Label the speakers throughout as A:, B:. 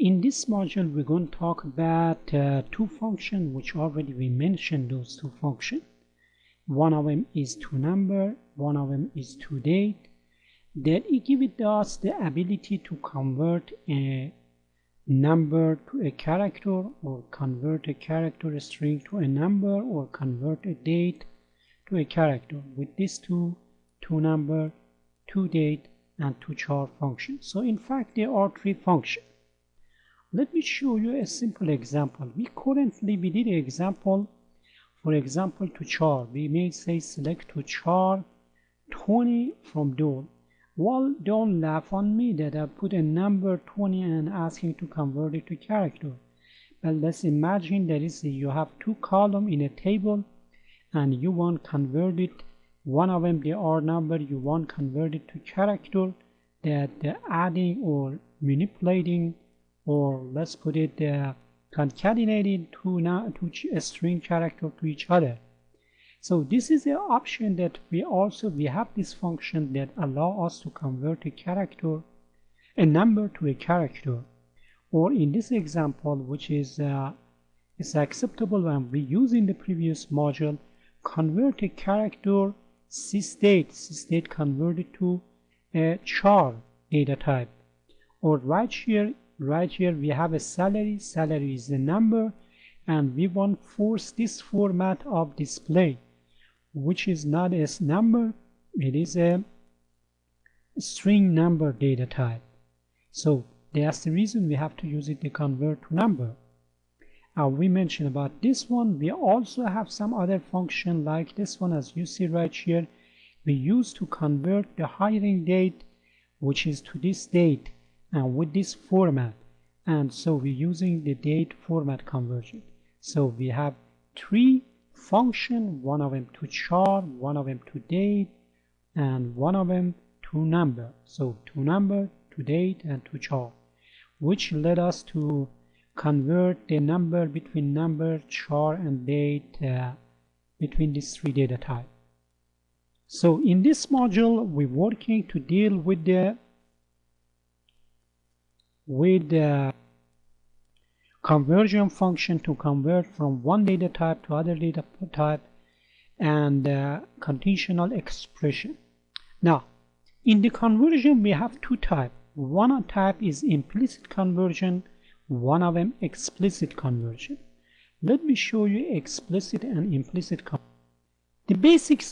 A: In this module, we're going to talk about two functions, which already we mentioned those two functions. One of them is toNumber, one of them is toDate. That it gives us the ability to convert a number to a character, or convert a character string to a number, or convert a date to a character with these two toNumber, toDate, and toChar functions. So in fact, there are three functions. Let me show you a simple example. We did an example. For example, toChar, we may say select toChar 20 from Dole. Well, don't laugh on me that I put a number 20 and asking to convert it to character. But let's imagine that is you have two columns in a table and you want to convert it. One of them, they are number, you want to convert it to character, that adding or manipulating, or let's put it concatenating to a string character to each other. So this is the option that we have this function that allow us to convert a number to a character. Or in this example, which is acceptable when we use in the previous module, convert a character sysdate converted to a char data type. Or right here we have a salary is the number, and we want to force this format of display, which is not a number, it is a string number data type. So that's the reason we have to use it to convert to number. We mentioned about this one. We also have some other function like this one, as you see right here. We use to convert the hiring date, which is to this date, and with this format. And so we're using the date format conversion. So we have three functions, one of them toChar, one of them toDate, and one of them toNumber. So toNumber, toDate, and toChar, which led us to convert the number between number, char, and date between these three data types. So in this module, we're working to deal with the conversion function to convert from one data type to other data type, and conditional expression. Now, in the conversion, we have two types. One type is implicit conversion, one of them explicit conversion. Let me show you explicit and implicit conversion. The basic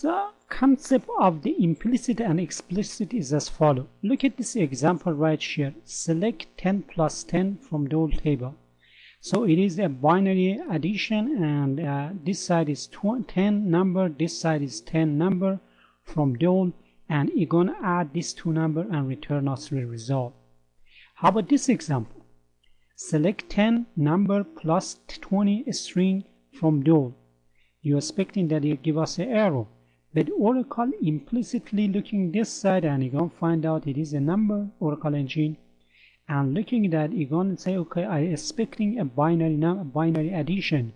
A: concept of the implicit and explicit is as follows. Look at this example right here. Select 10 plus 10 from Dole table. So it is a binary addition, and this side is 10 number, this side is 10 number from Dole, and you're going to add these two numbers and return us the result. How about this example? Select 10 number plus 20 string from Dole. You're expecting that it give us an error, but Oracle implicitly looking this side, and you're going to find out it is a number, Oracle engine, and looking at that, you're going to say, okay, I'm expecting a binary addition,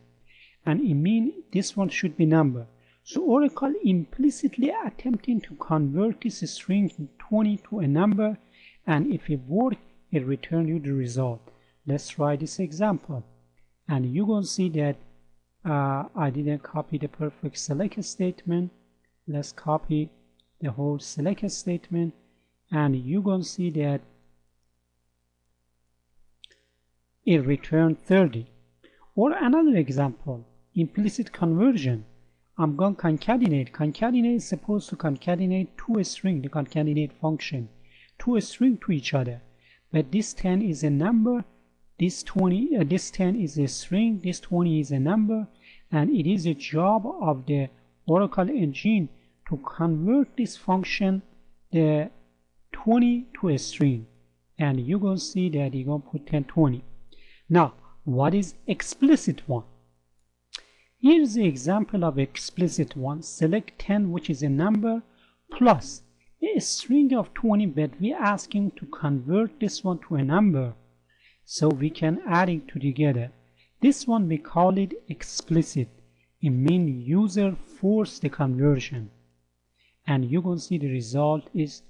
A: and it means this one should be number. So Oracle implicitly attempting to convert this string 20 to a number, and if it works, it returns you the result. Let's try this example, and you're going to see that I didn't copy the perfect select statement. Let's copy the whole select statement, and you're going to see that it returned 30. Or another example, implicit conversion. I'm going to concatenate. Concatenate is supposed to concatenate two string, the concatenate function, two string to each other. But this 10 is a number, this 10 is a string, this 20 is a number, and it is a job of the Oracle engine to convert this function, the 20 to a string. And you're going to see that you're going to put 10, 20. Now, what is explicit one? Here's the example of explicit one. Select 10, which is a number, plus a string of 20, but we're asking to convert this one to a number, so we can add it together. This one we call it explicit. It means user force the conversion, and you're going to see the result is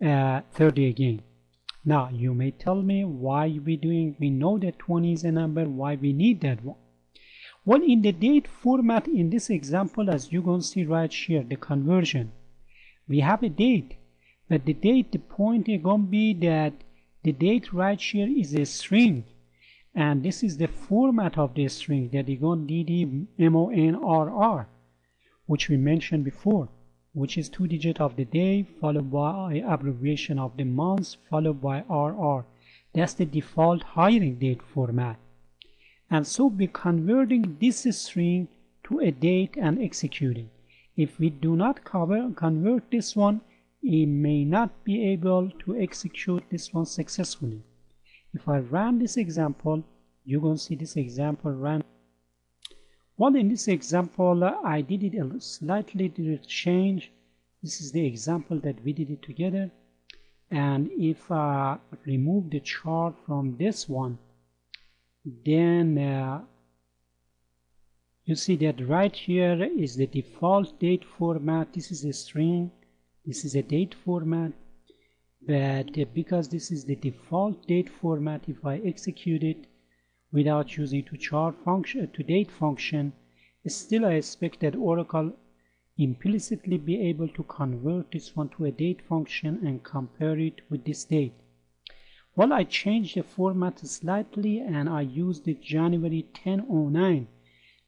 A: 30 again. Now you may tell me why we know that 20 is a number, why we need that one. Well, in the date format in this example, as you can see right here, the conversion, we have a date, but the date, the point is going to be that the date right here is a string, and this is the format of the string that is going to dd monrr, which we mentioned before, which is 2 digits of the day followed by abbreviation of the month followed by RR. That's the default hiring date format. And so we're converting this string to a date and executing. If we do not convert this one, it may not be able to execute this one successfully. If I run this example, you're going to see this example run. Well, in this example, I did it a slightly change. This is the example that we did it together. And if I remove the chart from this one, then you see that right here is the default date format. This is a string. This is a date format. But because this is the default date format, if I execute it without using to date function, still I expect that Oracle implicitly be able to convert this one to a date function and compare it with this date. Well, I changed the format slightly and I used the January 1009,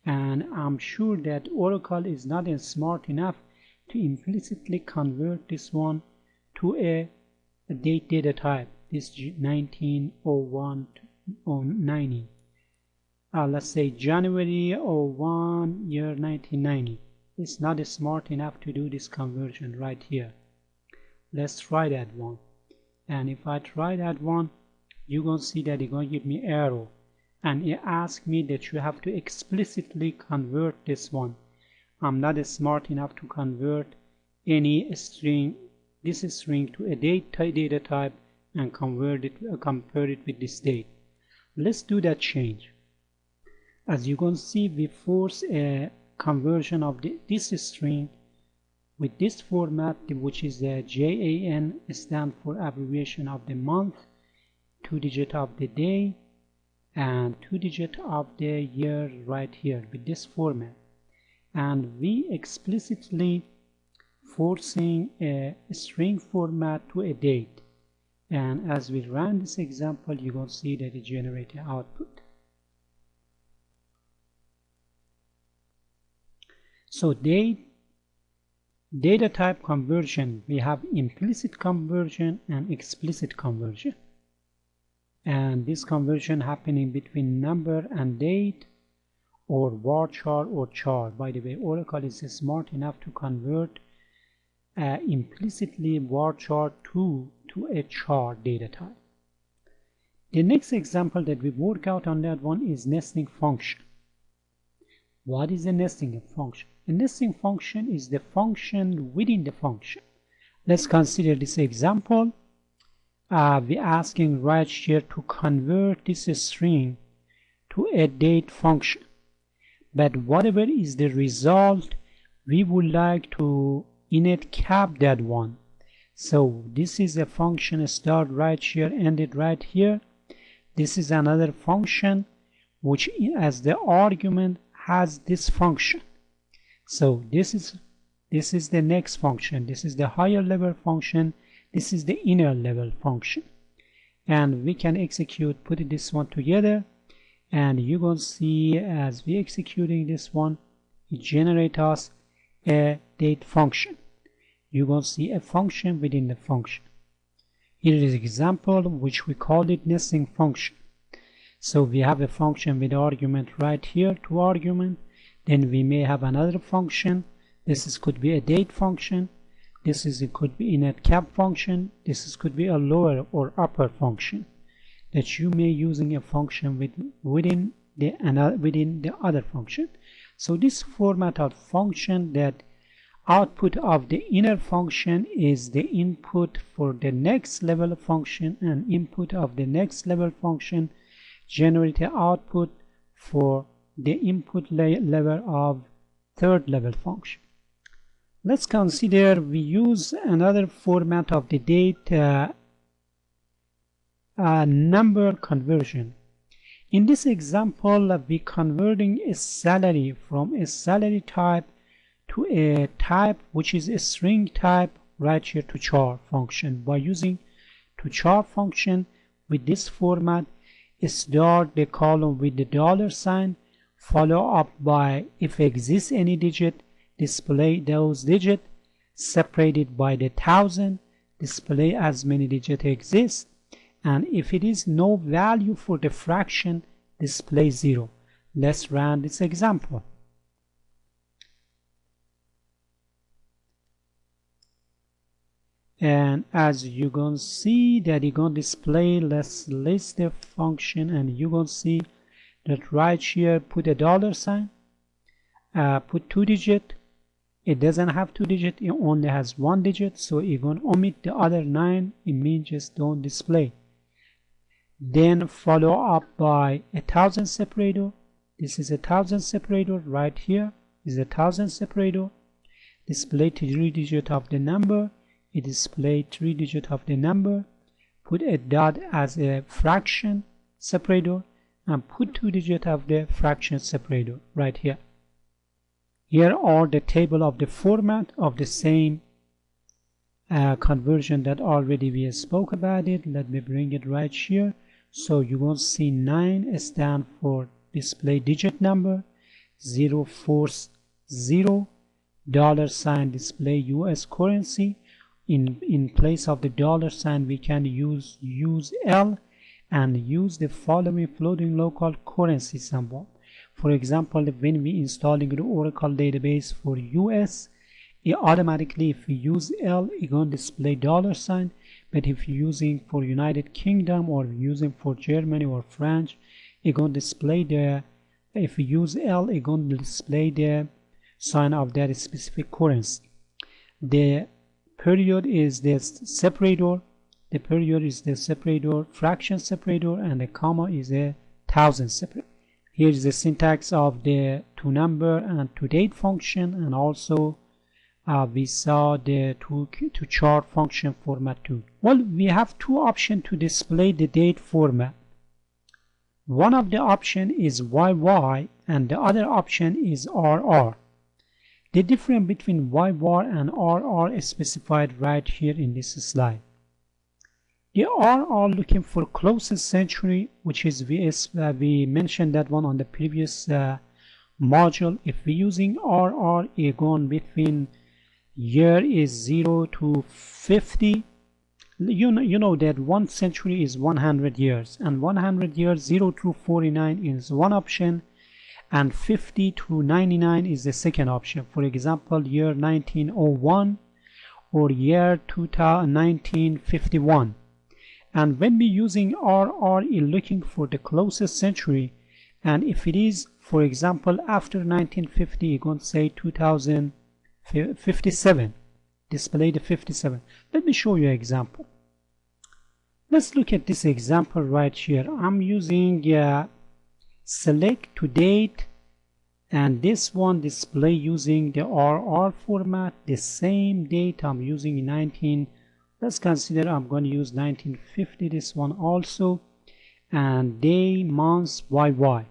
A: and I'm sure that Oracle is not smart enough to implicitly convert this one to a date data type, this 1901 to 90. Let's say January 01 year 1990. It's not smart enough to do this conversion right here. Let's try that one. And if I try that one, you're going to see that it's going to give me error. And it asks me that you have to explicitly convert this one. I'm not smart enough to convert any string, this string to a data type and compare it with this date. Let's do that change. As you can see, we force a conversion of this string with this format, which is the JAN, stand for abbreviation of the month, 2 digit of the day, and 2 digit of the year right here with this format. And we explicitly forcing a string format to a date. And as we run this example, you're going to see that it generates an output. So data type conversion, we have implicit conversion and explicit conversion. And this conversion happening between number and date, or varchar or char. By the way, Oracle is smart enough to convert implicitly varchar to a char data type. The next example that we work out on that one is nesting function. What is a nesting function? A nesting function is the function within the function. Let's consider this example. We're asking right here to convert this string to a date function. But whatever is the result, we would like to init cap that one. So this is a function start right here, ended right here. This is another function which as the argument has this function. So this is the next function. This is the higher level function. This is the inner level function. And we can execute, put this one together, and you're going to see as we executing this one, it generates us a date function. You're going to see a function within the function. Here is an example which we called it nesting function. So we have a function with argument right here, 2 arguments. Then we may have another function. This could be a date function. It could be init cap function. Could be a lower or upper function that you may using a function within the other function. So this format of function, that output of the inner function is the input for the next level function, and input of the next level function generate the output for the input level of third level function. Let's consider we use another format of the date number conversion. In this example, we converting a salary from a salary type to a type which is a string type right here to char function. By using to char function with this format, start the column with the $sign, follow up by if exists any digit, display those digits, separated by the 1000, display as many digits exist, and if it is no value for the fraction, display 0. Let's run this example. And as you gonna see that it gonna display, let's list the function, and you gonna see that right here put a $sign, put 2 digit. It doesn't have 2 digit, it only has 1 digit, so you're gonna omit the other 9. It means just don't display. Then follow up by 1000 separator. This is 1000 separator right here is 1000 separator. Display 3 digit of the number. It display 3 digit of the number. Put a dot as a fraction separator and put 2 digit of the fraction separator right here. Here are the table of the format of the same conversion that already we spoke about it. Let me bring it right here. So you will see 9 stand for display digit number, 040 $sign display US currency. In place of the $sign we can use L and use the following floating local currency symbol. For example, when we installing the Oracle database for US, it automatically, if we use L, it gonna display $sign. But if you're using for United Kingdom or using for Germany or French, it gonna display the, if you use L, it gonna display the sign of that specific currency. The period is the separator. The period is the separator, fraction separator, and the comma is a 1000 separator. Here is the syntax of the toNumber and toDate function, and also we saw the toChar function format too. Well, we have two options to display the date format. One of the option is YY and the other option is RR. The difference between YY and RR is specified right here in this slide. The RR looking for closest century, which is we mentioned that one on the previous module. If we're using RR, it's going between year is 0 to 50. You know that 1 century is 100 years, and 100 years 0 to 49 is one option, and 50 to 99 is the second option. For example, year 1901 or year 1951. And when we're using RR, it's looking for the closest century, and if it is, for example, after 1950, you're going to say 2057, display the 57. Let me show you an example. Let's look at this example right here. I'm using select to date, and this one display using the RR format. The same date I'm using in 19. Let's consider I'm going to use 1950, this one also, and day, months, YY.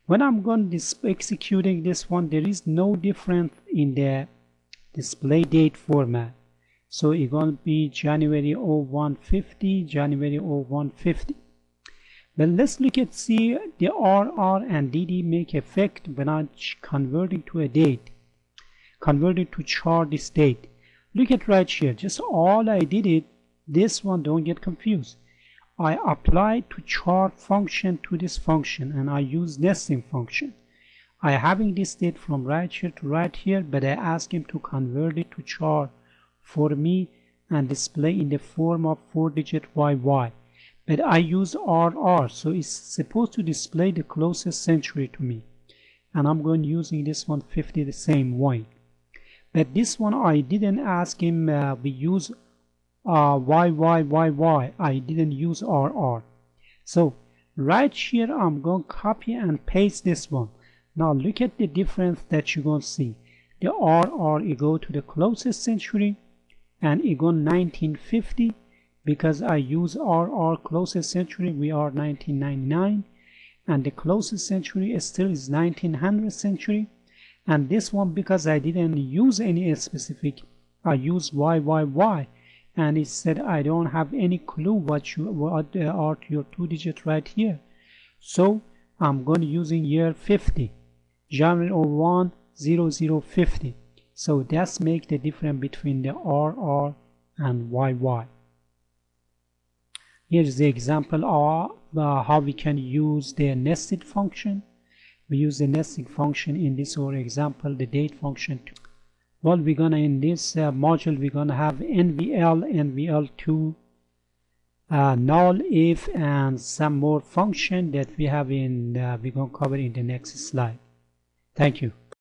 A: When I'm going to executing this one, there is no difference in the display date format. So it's going to be January 0150, January 0150. But let's look at see the RR and DD make effect when I'm converting to a date, converting to char this date. Look at right here, just all I did it, this one, don't get confused. I applied to char function to this function, and I use nesting function. I having this date from right here to right here, but I ask him to convert it to char for me and display in the form of 4-digit YY. But I use RR, so it's supposed to display the closest century to me. And I'm going using this one 50 the same way. But this one I didn't ask him, we use YY. I didn't use RR. So right here I'm going to copy and paste this one. Now look at the difference that you're going to see. The RR, it go to the closest century, and it go 1950. because I use RR closest century, we are 1999, and the closest century still is 1900 century. And this one, because I didn't use any specific, I used YYY, and it said I don't have any clue what are your 2 digits right here. So I'm going to using year 50, January 01 0050. So that's make the difference between the RR and YY. Here's the example of how we can use the nested function. We use the nesting function in this our example, the date function too. Well, we're gonna in this module we're gonna have NVL, NVL2, null, if, and some more function that we have in we're gonna cover in the next slide. Thank you.